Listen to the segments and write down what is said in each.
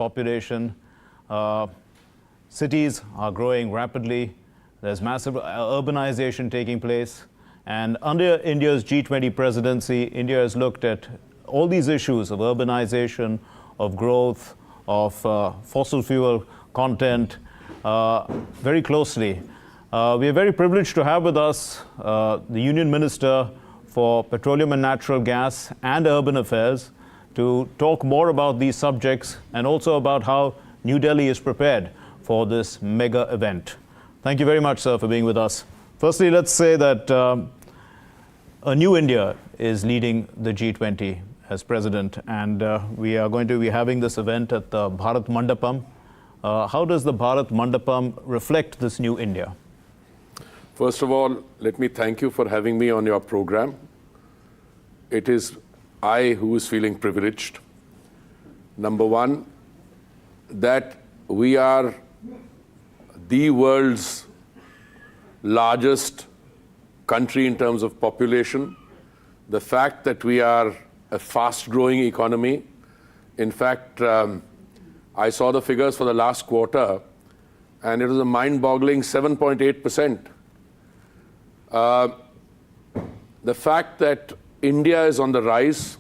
population. Cities are growing rapidly. There's massive urbanization taking place. And under India's G20 presidency, India has looked at all these issues of urbanization, of growth, of fossil fuel content very closely. We are very privileged to have with us the Union Minister for Petroleum and Natural Gas and Urban Affairs to talk more about these subjects and also about how New Delhi is prepared for this mega event. Thank you very much, sir, for being with us. Firstly, let's say that a new India is leading the G20 as president, and we are going to be having this event at the Bharat Mandapam. How does the Bharat Mandapam reflect this new India? First of all, let me thank you for having me on your program. It is I who is feeling privileged. Number one, that we are the world's largest country in terms of population. The fact that we are a fast-growing economy. In fact, I saw the figures for the last quarter, and it was a mind-boggling 7.8%. The fact that India is on the rise,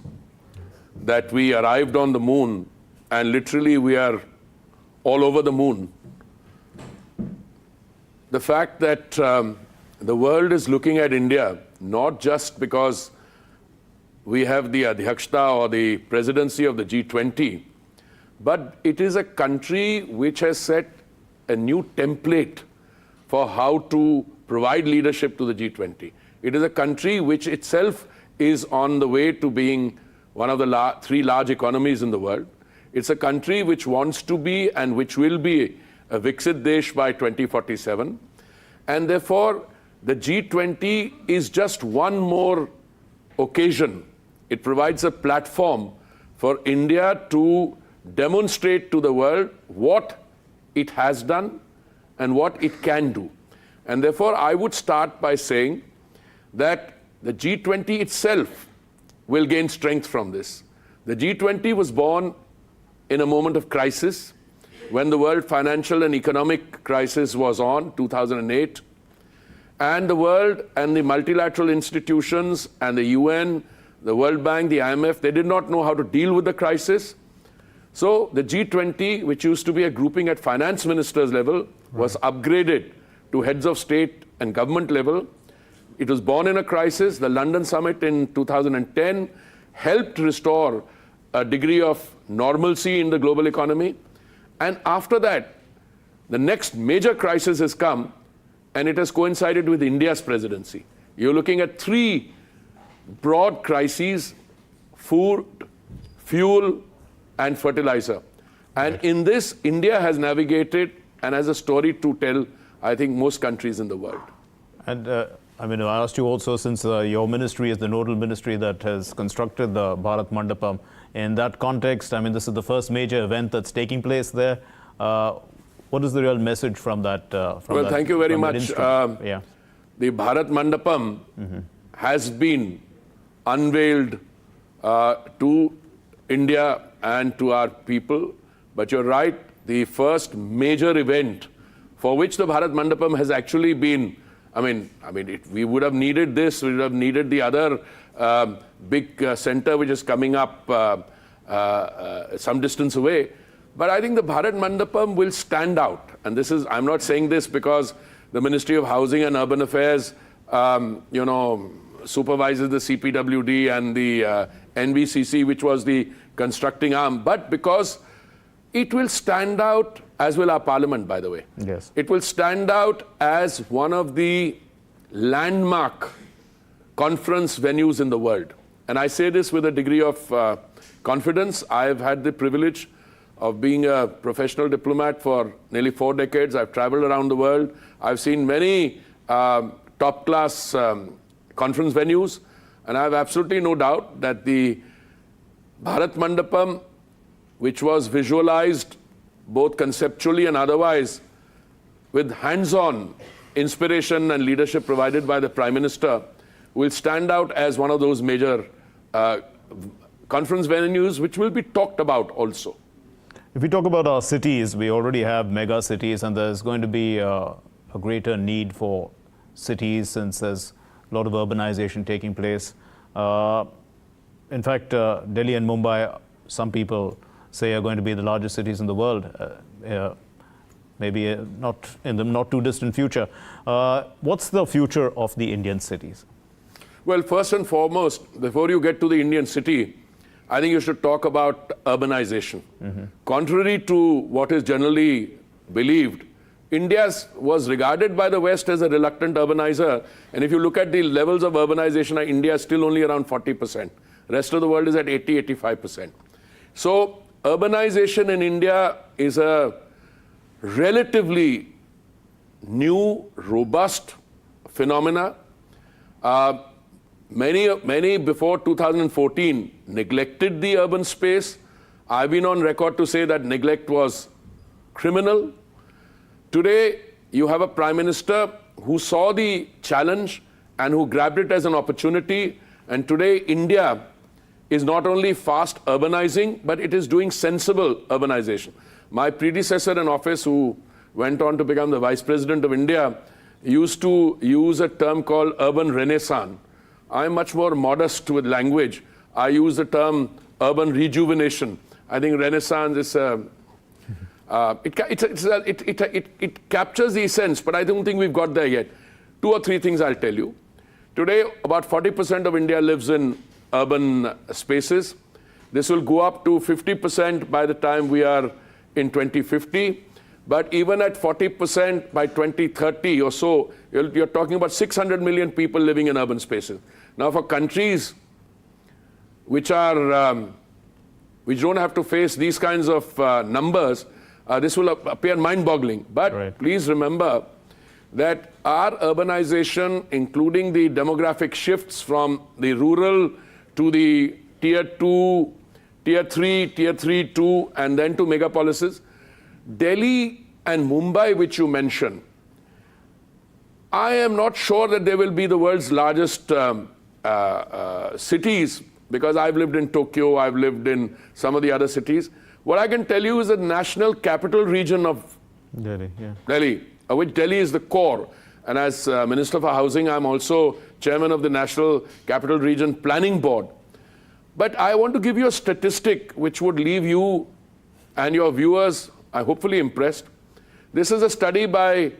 that we arrived on the moon, and literally we are all over the moon. The fact that the world is looking at India, not just because we have the Adhyakshta or the presidency of the G20, but it is a country which has set a new template for how to provide leadership to the G20. It is a country which itself is on the way to being one of the three large economies in the world. It's a country which wants to be and which will be a Viksit Desh by 2047. And therefore, the G20 is just one more occasion. It provides a platform for India to demonstrate to the world what it has done and what it can do. And therefore, I would start by saying that the G20 itself will gain strength from this. The G20 was born in a moment of crisis when the world financial and economic crisis was on, 2008. And the world and the multilateral institutions and the UN, the World Bank, the IMF, they did not know how to deal with the crisis. So the G20, which used to be a grouping at finance ministers level, was upgraded to heads of state and government level. It was born in a crisis. The London summit in 2010 helped restore a degree of normalcy in the global economy. And after that, the next major crisis has come, and it has coincided with India's presidency. You're looking at three broad crises: food, fuel, and fertilizer. And in this, India has navigated and has a story to tell, I think, most countries in the world. And I asked you also, since your ministry is the nodal ministry that has constructed the Bharat Mandapam, in that context, this is the first major event that's taking place there. What is the real message from that? Thank you very much. The Bharat Mandapam has been unveiled to India and to our people. But you're right, the first major event for which the Bharat Mandapam has actually been, we would have needed this, we would have needed the other big center which is coming up some distance away. But I think the Bharat Mandapam will stand out. And this is, I'm not saying this because the Ministry of Housing and Urban Affairs, supervises the CPWD and the NBCC, which was the constructing arm, but because it will stand out, as will our parliament, by the way. Yes. It will stand out as one of the landmark conference venues in the world. And I say this with a degree of confidence. I have had the privilege of being a professional diplomat for nearly 4 decades. I've traveled around the world. I've seen many top-class conference venues, and I have absolutely no doubt that the Bharat Mandapam, which was visualized both conceptually and otherwise with hands-on inspiration and leadership provided by the Prime Minister, will stand out as one of those major conference venues which will be talked about also. If we talk about our cities, we already have mega cities, and there's going to be a greater need for cities since there's a lot of urbanization taking place. In fact, Delhi and Mumbai, some people say, are going to be the largest cities in the world, maybe not in the not too distant future. What's the future of the Indian cities? Well, first and foremost, before you get to the Indian city, I think you should talk about urbanization. Contrary to what is generally believed, India was regarded by the West as a reluctant urbanizer. And if you look at the levels of urbanization, India is still only around 40%. The rest of the world is at 80, 85%. So urbanization in India is a relatively new, robust phenomena. Many before 2014 neglected the urban space. I've been on record to say that neglect was criminal. Today, you have a prime minister who saw the challenge and who grabbed it as an opportunity. And today, India is not only fast urbanizing, but it is doing sensible urbanization. My predecessor in office, who went on to become the Vice President of India, used to use a term called urban renaissance. I'm much more modest with language. I use the term urban rejuvenation. I think renaissance is it captures the essence, but I don't think we've got there yet. 2 or 3 things I'll tell you. Today, about 40% of India lives in urban spaces. This will go up to 50% by the time we are in 2050. But even at 40% by 2030 or so, you're talking about 600 million people living in urban spaces. Now, for countries which don't have to face these kinds of numbers, this will appear mind-boggling. But please remember that our urbanization, including the demographic shifts from the rural to the tier 2, tier 3, tier 3, 2, and then to megapolises, Delhi and Mumbai, which you mentioned, I am not sure that they will be the world's largest cities, because I've lived in Tokyo, I've lived in some of the other cities. What I can tell you is the national capital region of Delhi, which Delhi is the core. And as Minister for Housing, I'm also chairman of the National Capital Region Planning Board. But I want to give you a statistic which would leave you and your viewers hopefully impressed. This is a study by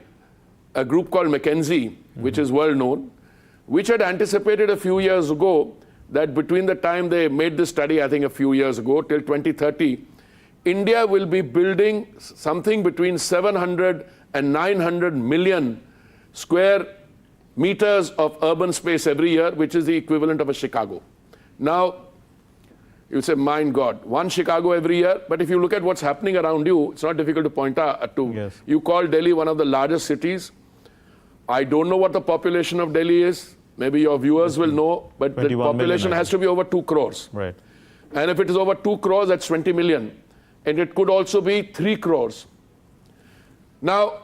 a group called McKinsey, which is world known, which had anticipated a few years ago that between the time they made this study, I think a few years ago, till 2030, India will be building something between 700 and 900 million square meters of urban space every year, which is the equivalent of a Chicago. Now, you say, my God, one Chicago every year. But if you look at what's happening around you, it's not difficult to point out to. Yes. You call Delhi one of the largest cities. I don't know what the population of Delhi is. Maybe your viewers will know. But the population has to be over 2 crores. Right. And if it is over 2 crores, that's 20 million. And it could also be 3 crores. Now,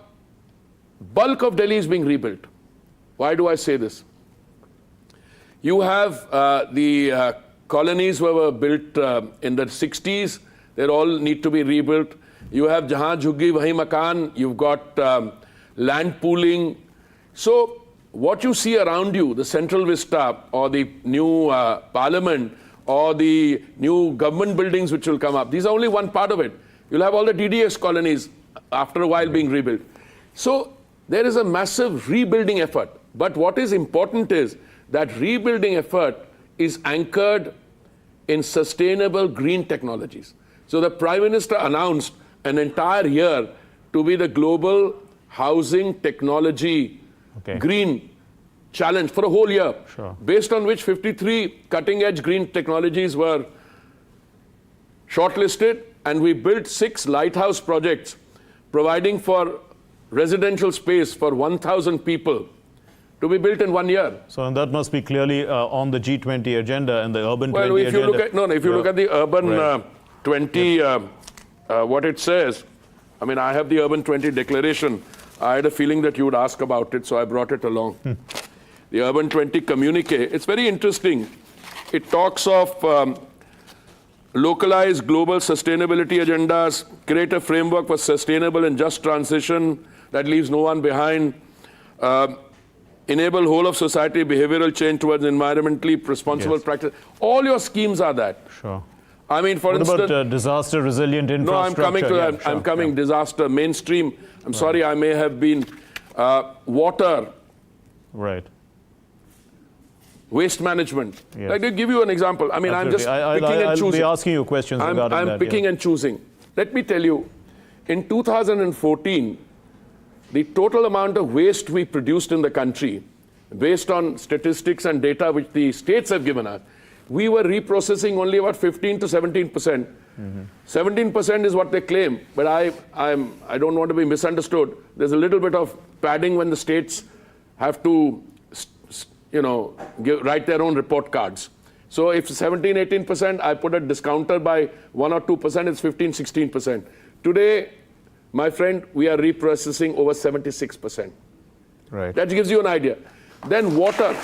bulk of Delhi is being rebuilt. Why do I say this? You have the colonies were built in the 60s. They all need to be rebuilt. You have Jahan Jhuggi Wahi Makan. You've got land pooling. So what you see around you, the Central Vista or the new parliament or the new government buildings which will come up, these are only one part of it. You'll have all the DDS colonies after a while being rebuilt. So there is a massive rebuilding effort. But what is important is that rebuilding effort is anchored in sustainable green technologies. So the Prime Minister announced an entire year to be the global housing technology green challenge for a whole year, based on which 53 cutting-edge green technologies were shortlisted, and we built 6 lighthouse projects providing for residential space for 1,000 people to be built in 1 year. So and that must be clearly on the G20 agenda and the urban 20 if you agenda. If you look at the urban 20, what it says, I mean, I have the urban 20 declaration. I had a feeling that you would ask about it, so I brought it along. The urban 20 communique, it's very interesting. It talks of localize global sustainability agendas, create a framework for sustainable and just transition that leaves no one behind, enable whole of society behavioral change towards environmentally responsible practice. All your schemes are that. Sure. I mean, for instance... What about disaster resilient infrastructure? No, I'm coming to that. Sure. I'm coming. Disaster, mainstream. I'm sorry, I may have been water. Right. Waste management. Yes. Like, to give you an example. I mean, Absolutely. I'm just picking and choosing. I'll be asking you questions regarding that. I'm picking and choosing. Let me tell you, in 2014, the total amount of waste we produced in the country, based on statistics and data which the states have given us, we were reprocessing only about 15 to 17%. 17% is what they claim, but I don't want to be misunderstood. There's a little bit of padding when the states have to, write their own report cards. So if 17, 18%, I put a discounter by 1 or 2%, it's 15, 16%. Today, my friend, we are reprocessing over 76%. Right. That gives you an idea. Then water.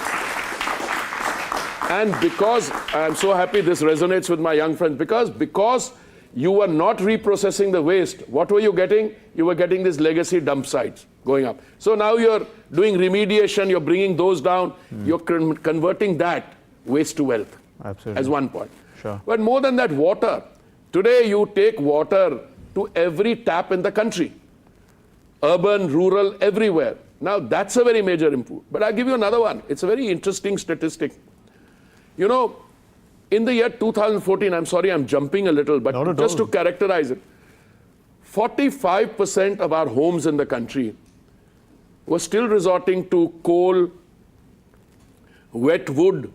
And because, I'm so happy this resonates with my young friends, because you were not reprocessing the waste, what were you getting? You were getting these legacy dump sites going up. So now you're doing remediation, you're bringing those down, you're converting that waste to wealth. Absolutely. As one point. Sure. But more than that, water. Today you take water to every tap in the country. Urban, rural, everywhere. Now that's a very major improvement. But I'll give you another one. It's a very interesting statistic. You know, in the year 2014, I'm sorry I'm jumping a little, but just to characterize it, 45% of our homes in the country were still resorting to coal, wet wood,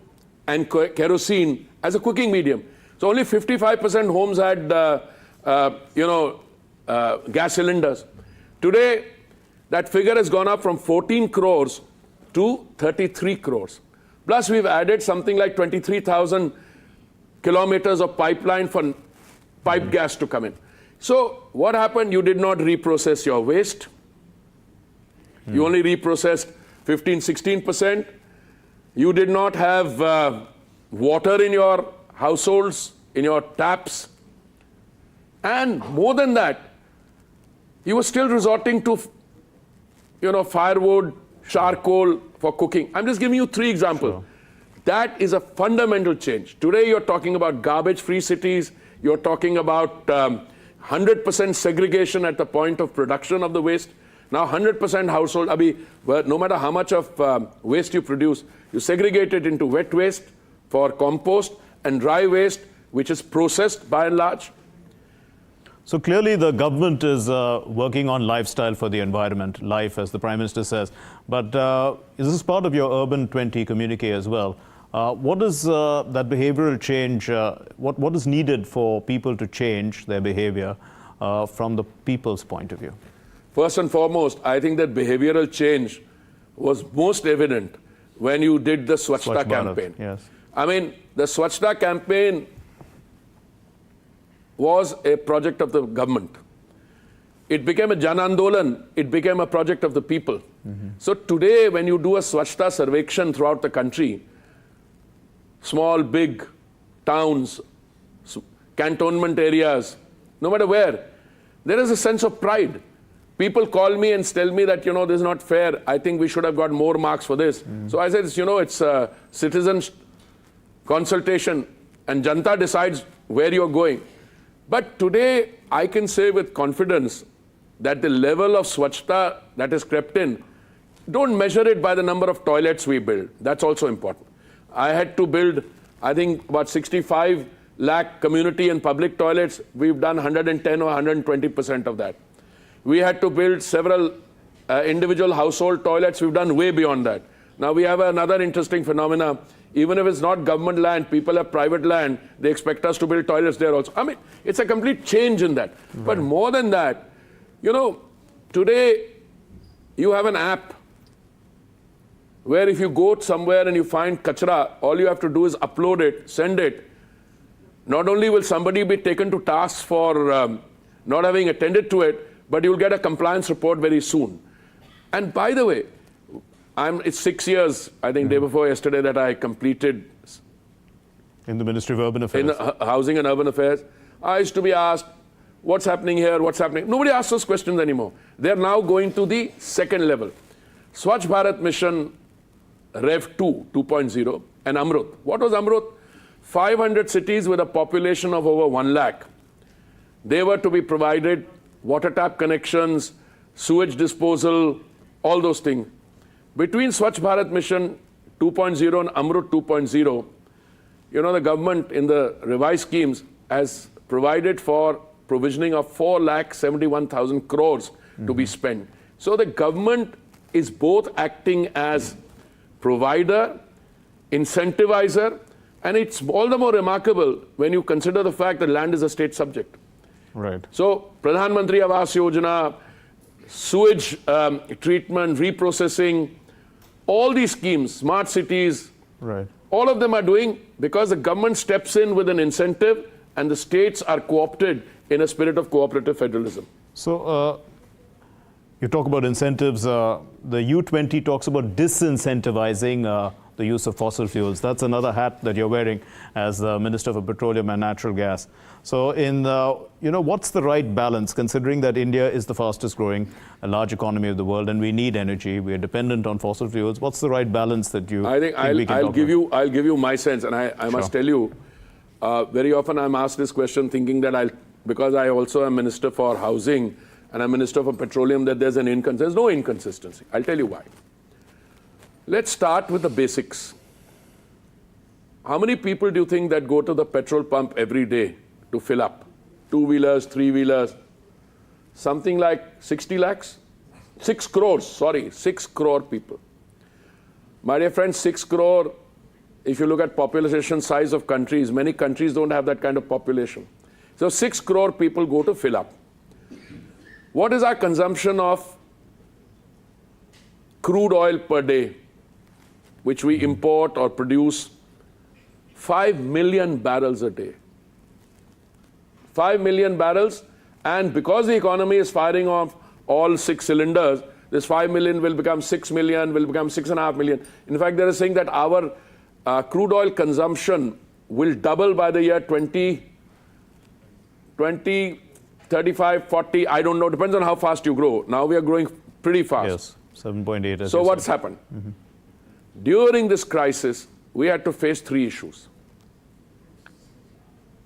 and kerosene as a cooking medium. So only 55% homes had, gas cylinders. Today, that figure has gone up from 14 crores to 33 crores. Plus, we've added something like 23,000 kilometers of pipeline for pipe gas to come in. So what happened? You did not reprocess your waste. You only reprocessed 15, 16%. You did not have water in your households, in your taps. And more than that, you were still resorting to, firewood, charcoal for cooking. I'm just giving you 3 examples. Sure. That is a fundamental change. Today you're talking about garbage-free cities. You're talking about 100% segregation at the point of production of the waste. Now 100% household, no matter how much of waste you produce, you segregate it into wet waste for compost and dry waste, which is processed by and large. So clearly the government is working on lifestyle for the environment, life, as the Prime Minister says. But is this part of your Urban 20 communique as well? What is that behavioral change, what is needed for people to change their behavior from the people's point of view? First and foremost, I think that behavioral change was most evident when you did the Swachhta campaign. Yes. I mean, the Swachhta campaign was a project of the government. It became a Jan Andolan. It became a project of the people. So today, when you do a Swachhta Sarvekshan throughout the country, small, big towns, cantonment areas, no matter where, there is a sense of pride. People call me and tell me that, this is not fair. I think we should have got more marks for this. So I said, it's a citizen consultation and Janta decides where you're going. But today, I can say with confidence that the level of Swachhta that has crept in, don't measure it by the number of toilets we build. That's also important. I had to build, I think, about 65 lakh community and public toilets. We've done 110 or 120% of that. We had to build several individual household toilets. We've done way beyond that. Now we have another interesting phenomena. Even if it's not government land, people have private land, they expect us to build toilets there also. I mean, it's a complete change in that. Right. But more than that, today you have an app where if you go somewhere and you find kachra, all you have to do is upload it, send it. Not only will somebody be taken to task for not having attended to it, but you'll get a compliance report very soon. And by the way, it's 6 years, I think, day before yesterday, that I completed In the Ministry of Urban Affairs. In Housing and Urban Affairs. I used to be asked, what's happening here, what's happening? Nobody asks those questions anymore. They're now going to the second level. Swachh Bharat Mission Rev 2, 2.0, and Amrut. What was Amrut? 500 cities with a population of over 1 lakh. They were to be provided water tap connections, sewage disposal, all those things. Between Swachh Bharat Mission 2.0 and Amrut 2.0, you know, the government in the revised schemes has provided for provisioning of 4,71,000 crores to be spent. So the government is both acting as provider, incentivizer, and it's all the more remarkable when you consider the fact that land is a state subject. Right. So Pradhan Mantri Awas Yojana, sewage treatment, reprocessing, all these schemes, smart cities, Right. all of them are doing because the government steps in with an incentive and the states are co-opted in a spirit of cooperative federalism. So you talk about incentives. The U20 talks about disincentivizing the use of fossil fuels. That's another hat that you're wearing as the Minister for Petroleum and Natural Gas. So what's the right balance, considering that India is the fastest growing a large economy of the world and we need energy, we are dependent on fossil fuels. What's the right balance that you I think I'll give you my sense, and I must tell you, very often I'm asked this question thinking that because I also am Minister for Housing and I'm Minister for Petroleum, that there's an inconsistency. There's no inconsistency. I'll tell you why. Let's start with the basics. How many people do you think that go to the petrol pump every day to fill up? Two-wheelers, three-wheelers, something like 60 lakhs? 6 crores, sorry, 6 crore people. My dear friends, 6 crore, if you look at population size of countries, many countries don't have that kind of population. So 6 crore people go to fill up. What is our consumption of crude oil per day, which we import or produce? 5 million barrels a day. 5 million barrels, and because the economy is firing off all 6 cylinders, this 5 million will become 6 million, will become 6.5 million. In fact, they are saying that our crude oil consumption will double by the year 20, 35, 40, I don't know, depends on how fast you grow. Now we are growing pretty fast. Yes, 7.8. So what's happened? During this crisis, we had to face 3 issues.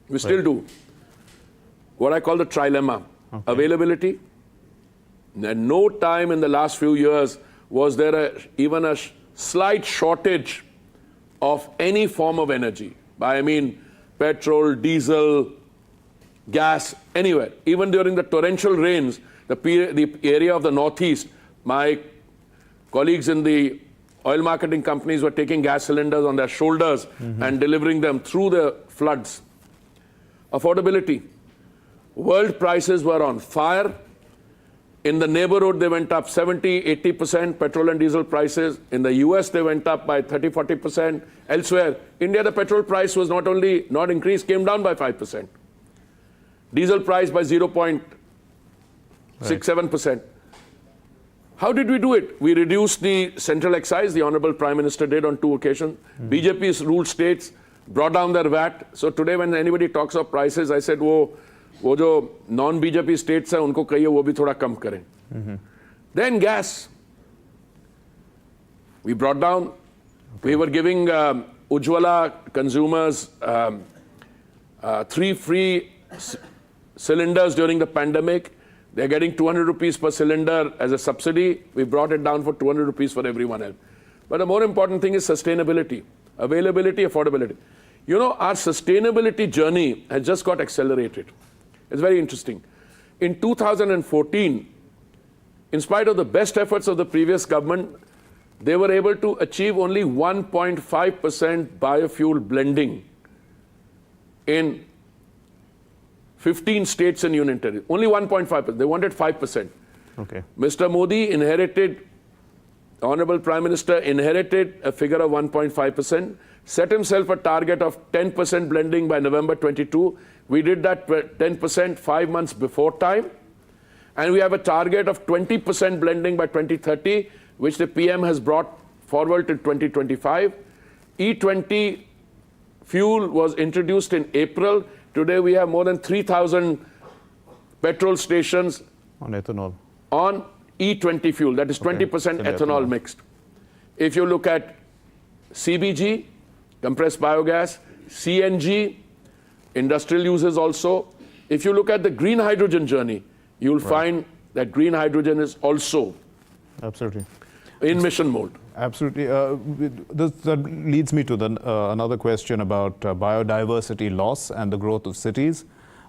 We still do. What I call the trilemma. Okay. Availability. And no time in the last few years was there even a slight shortage of any form of energy. I mean, petrol, diesel, gas, anywhere. Even during the torrential rains, the area of the Northeast, my colleagues in the oil marketing companies were taking gas cylinders on their shoulders and delivering them through the floods. Affordability. World prices were on fire. In the neighborhood, they went up 70, 80%, petrol and diesel prices. In the US, they went up by 30, 40%. Elsewhere, India, the petrol price was not only not increased, came down by 5%. Diesel price by 0.67%. How did we do it? We reduced the central excise, the Honorable Prime Minister did on 2 occasions. BJP's ruled states brought down their VAT. So today when anybody talks of prices, I said, वो जो non-BJP states हैं, उनको कहिए वो भी थोड़ा कम करें. Then gas. We brought down. Okay. We were giving Ujjwala consumers 3 free cylinders during the pandemic. They're getting 200 rupees per cylinder as a subsidy. We brought it down for 200 rupees for everyone else. But the more important thing is sustainability, availability, affordability. You know, our sustainability journey has just got accelerated. It's very interesting. In 2014, in spite of the best efforts of the previous government, they were able to achieve only 1.5% biofuel blending in 15 states and union territories. Only 1.5%. They wanted 5%. Okay. Mr. Modi inherited, the Honorable Prime Minister inherited a figure of 1.5%, set himself a target of 10% blending by November 22. We did that 10% 5 months before time. And we have a target of 20% blending by 2030, which the PM has brought forward to 2025. E20 fuel was introduced in April. Today we have more than 3,000 petrol stations On ethanol. on E20 fuel, that is 20% ethanol mixed. If you look at CBG, compressed biogas, CNG, industrial uses also. If you look at the green hydrogen journey, you'll find that green hydrogen is also Absolutely. in mission mode. Absolutely. That leads me to another question about biodiversity loss and the growth of cities.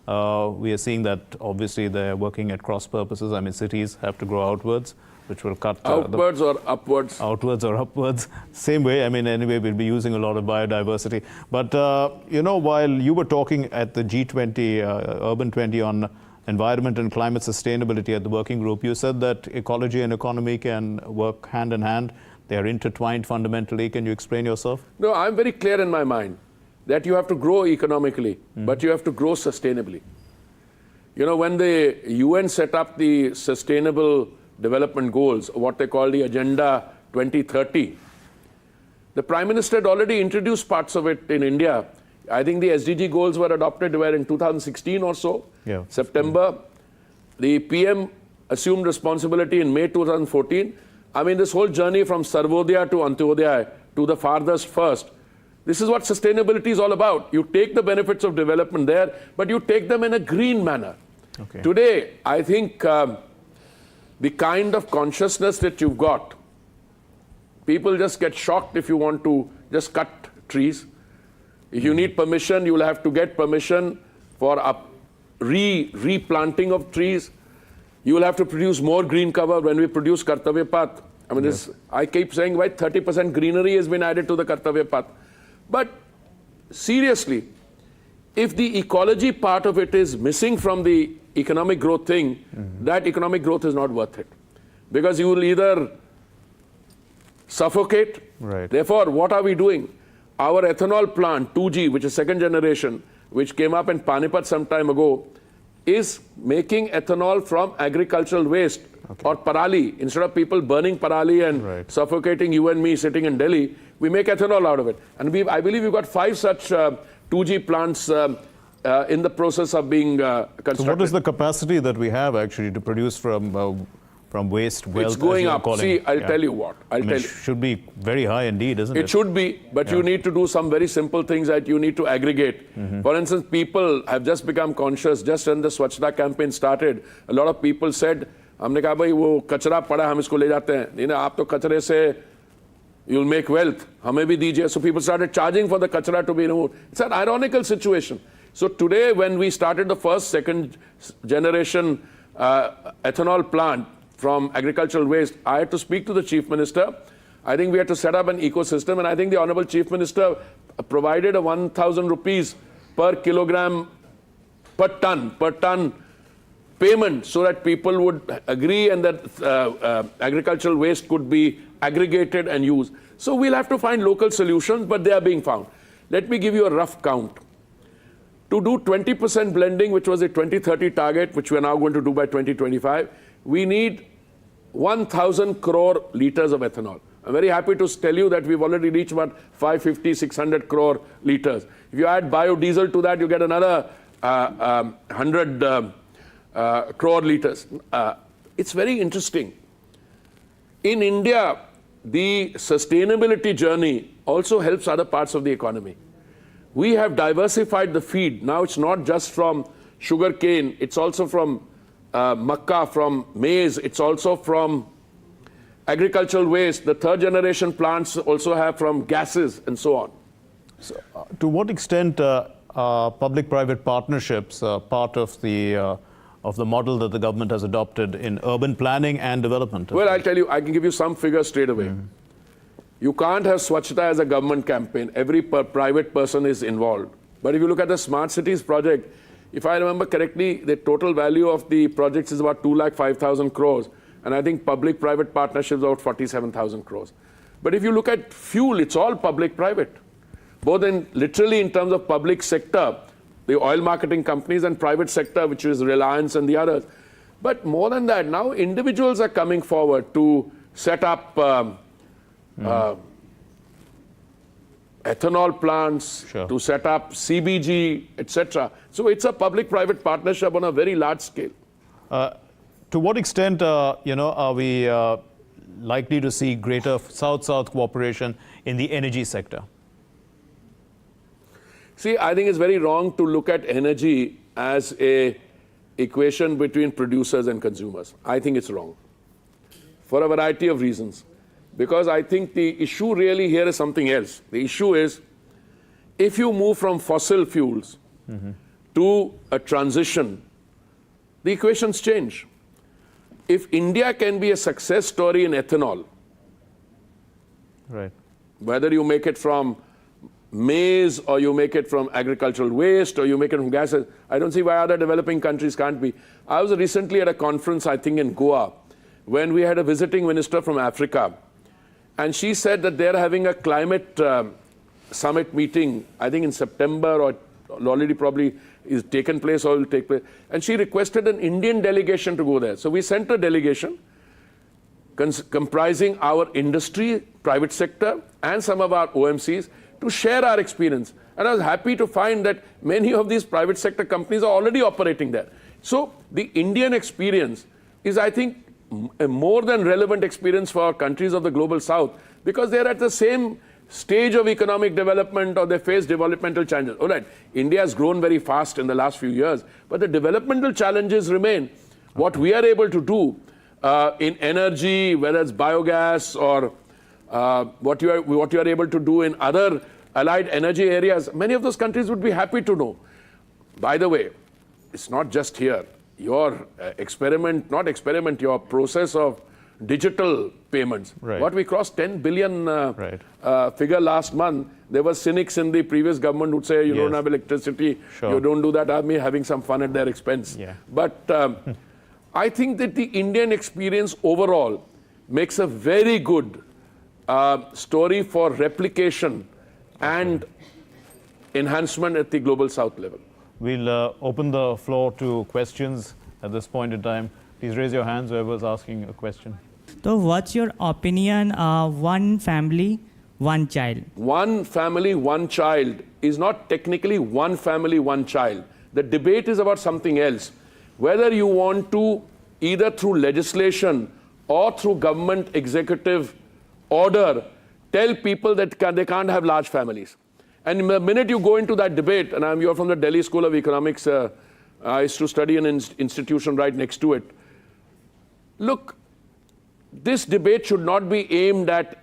We are seeing that obviously they're working at cross purposes. I mean, cities have to grow outwards, which will cut outwards or upwards? Outwards or upwards. Same way. I mean, anyway, we'll be using a lot of biodiversity. But, while you were talking at the G20, Urban 20 on environment and climate sustainability at the working group, you said that ecology and economy can work hand in hand. They are intertwined fundamentally. Can you explain yourself? No, I'm very clear in my mind that you have to grow economically, but you have to grow sustainably. When the UN set up the Sustainable Development Goals, what they call the Agenda 2030, the Prime Minister had already introduced parts of it in India. I think the SDG goals were adopted in 2016 or so, September. The PM assumed responsibility in May 2014. I mean, this whole journey from Sarvodaya to Antyodaya to the farthest first, this is what sustainability is all about. You take the benefits of development there, but you take them in a green manner. Okay. Today, I think the kind of consciousness that you've got, people just get shocked if you want to just cut trees. If you need permission, you will have to get permission for replanting of trees. You will have to produce more green cover. When we produce Kartavya Path, I mean, I keep saying, why 30% greenery has been added to the Kartavya Path. But seriously, if the ecology part of it is missing from the economic growth thing, that economic growth is not worth it. Because you will either suffocate. Right. Therefore, what are we doing? Our ethanol plant, 2G, which is second generation, which came up in Panipat some time ago, is making ethanol from agricultural waste or parali. Instead of people burning parali and suffocating you and me sitting in Delhi, we make ethanol out of it. And I believe we've got 5 such 2G plants in the process of being constructed. So what is the capacity that we have actually to produce from waste wealth? It's going up. See, I'll tell you what. It should be very high indeed, isn't it? It should be, but you need to do some very simple things that you need to aggregate. For instance, people have just become conscious. Just when the Swachhta campaign started, a lot of people said, हमने कहा भाई वो कचरा पड़ा हम इसको ले जाते हैं नहीं ना आप तो कचरे से you'll make wealth हमें भी दीजिए. So people started charging for the kachra to be removed. It's an ironical situation. So today when we started the first second generation ethanol plant from agricultural waste, I had to speak to the Chief Minister. I think we had to set up an ecosystem, and I think the Honorable Chief Minister provided a 1,000 rupees per kilogram per ton payment so that people would agree and that agricultural waste could be aggregated and used. So we'll have to find local solutions, but they are being found. Let me give you a rough count. To do 20% blending, which was a 2030 target, which we are now going to do by 2025, we need 1,000 crore liters of ethanol. I'm very happy to tell you that we've already reached about 550, 600 crore liters. If you add biodiesel to that, you get another 100 crore liters. It's very interesting. In India, the sustainability journey also helps other parts of the economy. We have diversified the feed. Now it's not just from sugar cane, it's also from makkah, from maize, it's also from agricultural waste. The third generation plants also have from gases and so on. So, to what extent are public-private partnerships part of the model that the government has adopted in urban planning and development? Well, I'll tell you, I can give you some figures straight away. You can't have Swachhta as a government campaign. Every private person is involved. But if you look at the Smart Cities project, if I remember correctly, the total value of the projects is about 2,05,000 crores. And I think public-private partnerships are about 47,000 crores. But if you look at fuel, it's all public-private. Both literally in terms of public sector, the oil marketing companies, and private sector, which is Reliance and the others. But more than that, now individuals are coming forward to set up ethanol plants, Sure. to set up CBG, etc. So it's a public-private partnership on a very large scale. To what extent, are we likely to see greater South-South cooperation in the energy sector? See, I think it's very wrong to look at energy as a equation between producers and consumers. I think it's wrong for a variety of reasons. Because I think the issue really here is something else. The issue is, if you move from fossil fuels to a transition, the equations change. If India can be a success story in ethanol, Right. whether you make it from maize or you make it from agricultural waste or you make it from gases, I don't see why other developing countries can't be. I was recently at a conference, I think in Goa, when we had a visiting minister from Africa, and she said that they're having a climate summit meeting, I think in September, or already probably is taken place or will take place. And she requested an Indian delegation to go there. So we sent a delegation comprising our industry, private sector, and some of our OMCs to share our experience. And I was happy to find that many of these private sector companies are already operating there. So the Indian experience is, I think, a more than relevant experience for countries of the global south, because they're at the same stage of economic development or they face developmental challenges. All right, India has grown very fast in the last few years, but the developmental challenges remain. What we are able to do in energy, whether it's biogas or what you are able to do in other allied energy areas, many of those countries would be happy to know. By the way, it's not just here. Your your process of digital payments. Right. What we crossed 10 billion Right. figure last month. There were cynics in the previous government who'd say, you Yes. don't have electricity, Sure. you don't do that, I'm having some fun at their expense. Yeah. But I think that the Indian experience overall makes a very good story for replication and enhancement at the global south level. We'll open the floor to questions at this point in time. Please raise your hands, whoever's asking a question. So what's your opinion, one family, one child? One family, one child is not technically one family, one child. The debate is about something else. Whether you want to, either through legislation or through government executive order, tell people that they can't have large families. And the minute you go into that debate, and you're from the Delhi School of Economics, I used to study in an institution right next to it. Look, this debate should not be aimed at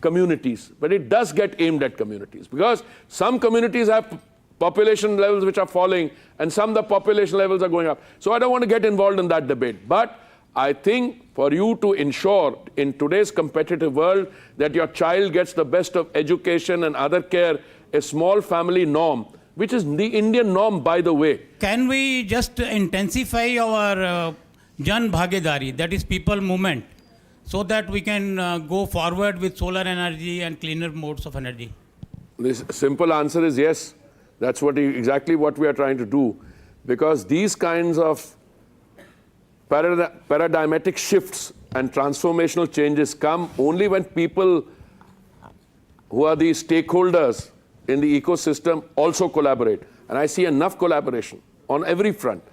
communities, but it does get aimed at communities, because some communities have population levels which are falling and some the population levels are going up. So I don't want to get involved in that debate. But I think for you to ensure in today's competitive world that your child gets the best of education and other care, a small family norm, which is the Indian norm, by the way. Can we just intensify our Jan Bhagidari, that is people movement, so that we can go forward with solar energy and cleaner modes of energy? The simple answer is yes. That's exactly what we are trying to do, because these kinds of paradigmatic shifts and transformational changes come only when people who are the stakeholders in the ecosystem also collaborate. And I see enough collaboration on every front.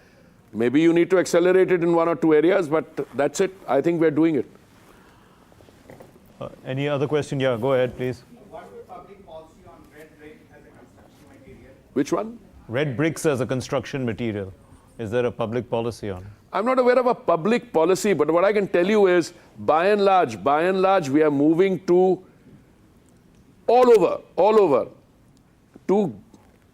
Maybe you need to accelerate it in one or two areas, but that's it. I think we're doing it. Any other question? Yeah, go ahead, please. What is public policy on red brick as a construction material? Which one? Red bricks as a construction material. Is there a public policy on it? I'm not aware of a public policy, but what I can tell you is, by and large, we are moving to all over, to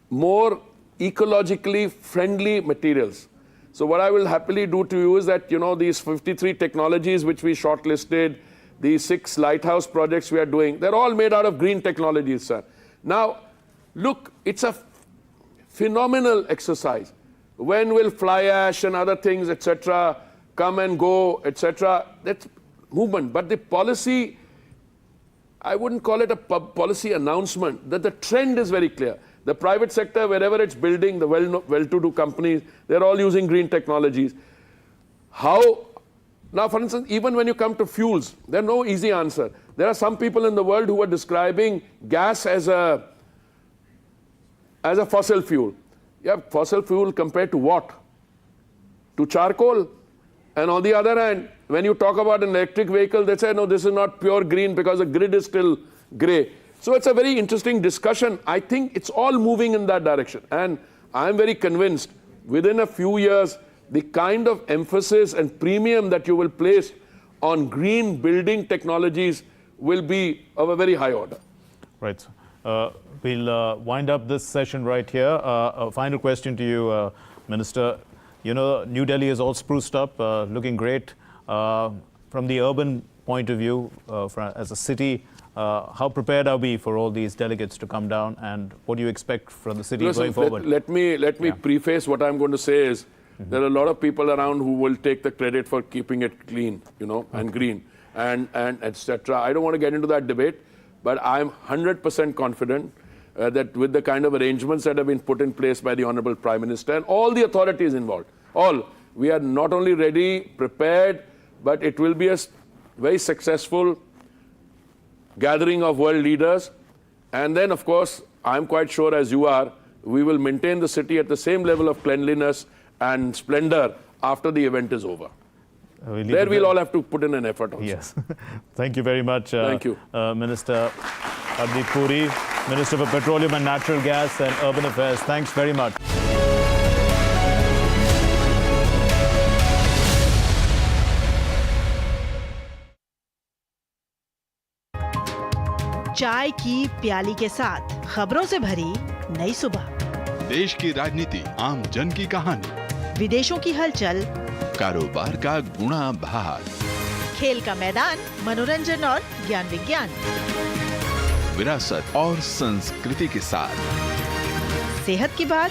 more ecologically friendly materials. So what I will happily do to you is that, these 53 technologies which we shortlisted, these 6 lighthouse projects we are doing, they're all made out of green technologies, sir. Now, look, it's a phenomenal exercise. When will fly ash and other things, etc., come and go, etc.? That's movement. But the policy, I wouldn't call it a policy announcement, that the trend is very clear. The private sector, wherever it's building, the well-to-do companies, they're all using green technologies. How Now, for instance, even when you come to fuels, there's no easy answer. There are some people in the world who are describing gas as a fossil fuel. Yeah, fossil fuel compared to what? To charcoal. And on the other hand, when you talk about an electric vehicle, they say, no, this is not pure green because the grid is still gray. So it's a very interesting discussion. I think it's all moving in that direction. And I'm very convinced within a few years, the kind of emphasis and premium that you will place on green building technologies will be of a very high order. Right. We'll wind up this session right here. A final question to you, Minister. You know, New Delhi is all spruced up, looking great. From the urban point of view, as a city, how prepared are we for all these delegates to come down, and what do you expect from the city going forward? Let me preface what I'm going to say is, there are a lot of people around who will take the credit for keeping it clean, you know, and green, and etc. I don't want to get into that debate, but I'm 100% confident that with the kind of arrangements that have been put in place by the Honorable Prime Minister and all the authorities involved, we are not only ready, prepared, but it will be a very successful gathering of world leaders. And then, of course, I'm quite sure, as you are, we will maintain the city at the same level of cleanliness and splendor after the event is over. We'll all have to put in an effort also. Yes. Thank you very much. Thank you. Minister Hardeep Puri, Minister for Petroleum and Natural Gas and Urban Affairs. Thanks very much. चाय की प्याली के साथ खबरों से भरी नई सुबह, देश की राजनीति, आम जन की कहानी, विदेशों की हलचल, कारोबार का गुणा भाग, खेल का मैदान, मनोरंजन और ज्ञान विज्ञान, विरासत और संस्कृति के साथ सेहत की बात,